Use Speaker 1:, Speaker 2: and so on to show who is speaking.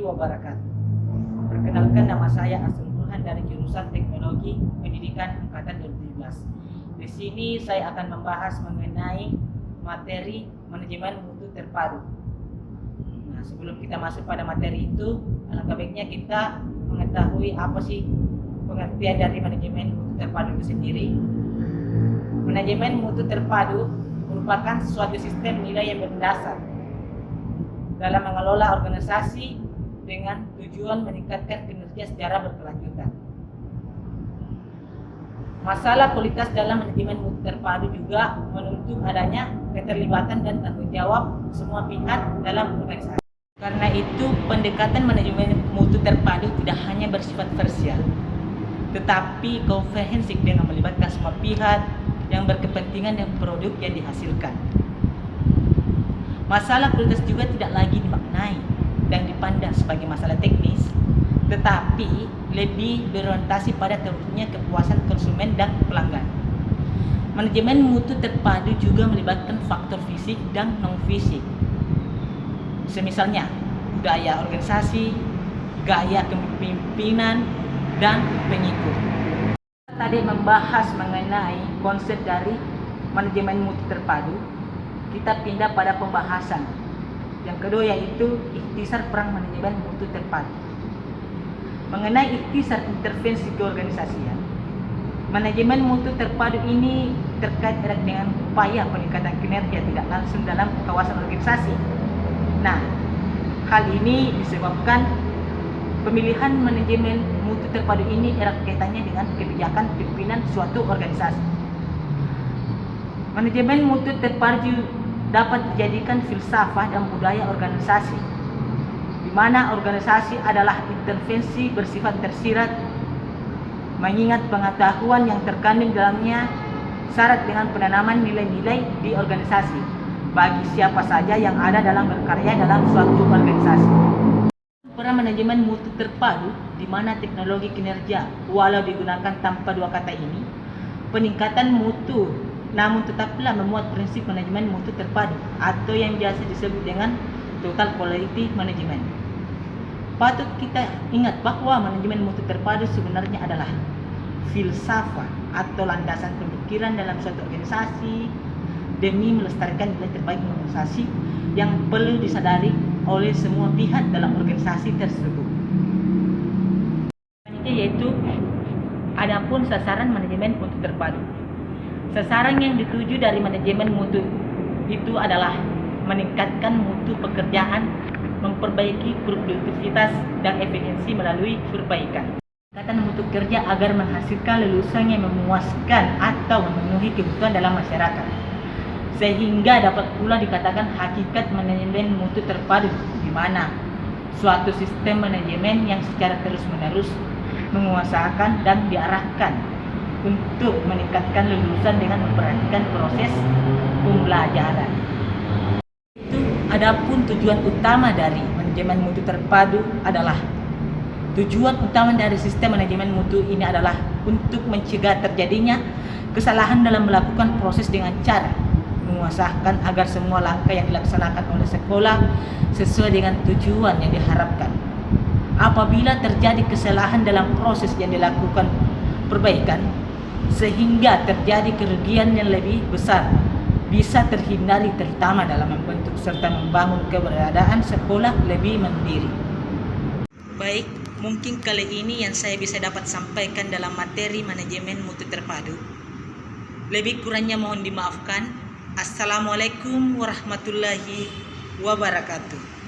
Speaker 1: warahmatullahi wabarakatuh. Perkenalkan, nama saya Asrul Burhan dari jurusan Teknologi Pendidikan Angkatan 2017. Di sini saya akan membahas mengenai materi manajemen mutu terpadu. Nah, sebelum kita masuk pada materi itu, alangkah baiknya kita mengetahui apa sih pengertian dari manajemen mutu terpadu itu sendiri. Manajemen mutu terpadu merupakan suatu sistem nilai yang berdasar dalam mengelola organisasi dengan tujuan meningkatkan kinerja secara berkelanjutan. Masalah kualitas dalam manajemen mutu terpadu juga menuntut adanya keterlibatan dan tanggung jawab semua pihak dalam organisasi. Karena itu, pendekatan manajemen mutu terpadu tidak hanya bersifat parsial, tetapi komprehensif dengan melibatkan semua pihak yang berkepentingan dengan produk yang dihasilkan. Masalah kualitas juga tidak lagi dimaknai dan dipandang sebagai masalah teknis, tetapi lebih berorientasi pada terwujudnya kepuasan konsumen dan pelanggan. Manajemen mutu terpadu juga melibatkan faktor fisik dan non-fisik. Semisalnya, budaya organisasi, gaya kepemimpinan, dan pengikut. Kita tadi membahas mengenai konsep dari manajemen mutu terpadu. Kita pindah pada pembahasan yang kedua, yaitu ikhtisar peran manajemen mutu terpadu. Mengenai ikhtisar intervensi keorganisasian, manajemen mutu terpadu ini terkait erat dengan upaya peningkatan kinerja tidak langsung dalam kawasan organisasi. Nah, hal ini disebabkan pemilihan manajemen mutu terpadu ini erat kaitannya dengan kebijakan pimpinan suatu organisasi. Manajemen mutu terpadu dapat dijadikan filsafah dan budaya organisasi, di mana organisasi adalah intervensi bersifat tersirat, mengingat pengetahuan yang terkandung dalamnya syarat dengan penanaman nilai-nilai di organisasi bagi siapa saja yang ada dalam berkarya dalam suatu organisasi. Peran manajemen mutu terpadu, di mana teknologi kinerja walau digunakan tanpa dua kata ini, peningkatan mutu, namun tetaplah memuat prinsip manajemen mutu terpadu atau yang biasa disebut dengan total quality management. Patut kita ingat bahwa manajemen mutu terpadu sebenarnya adalah filsafat atau landasan pemikiran dalam suatu organisasi demi melestarikan nilai terbaik organisasi yang perlu disadari oleh semua pihak dalam organisasi tersebut. Yaitu adapun sasaran manajemen mutu terpadu. Sasaran yang dituju dari manajemen mutu itu adalah meningkatkan mutu pekerjaan, memperbaiki produktivitas dan efisiensi melalui perbaikan. Peningkatan mutu kerja agar menghasilkan lulusan yang memuaskan atau memenuhi kebutuhan dalam masyarakat. Sehingga dapat pula dikatakan hakikat manajemen mutu terpadu, di mana suatu sistem manajemen yang secara terus-menerus menguasakan dan diarahkan untuk meningkatkan lulusan dengan memperhatikan proses pembelajaran. Itu adapun tujuan utama dari manajemen mutu terpadu adalah tujuan utama dari sistem manajemen mutu ini adalah untuk mencegah terjadinya kesalahan dalam melakukan proses dengan cara menguasakan agar semua langkah yang dilaksanakan oleh sekolah sesuai dengan tujuan yang diharapkan. Apabila terjadi kesalahan dalam proses yang dilakukan perbaikan, sehingga terjadi kerugian yang lebih besar, bisa terhindari terutama dalam membentuk serta membangun keberadaan sekolah lebih mandiri. Baik, mungkin kali ini yang saya bisa dapat sampaikan dalam materi manajemen mutu terpadu. Lebih kurangnya mohon dimaafkan. Assalamualaikum warahmatullahi wabarakatuh.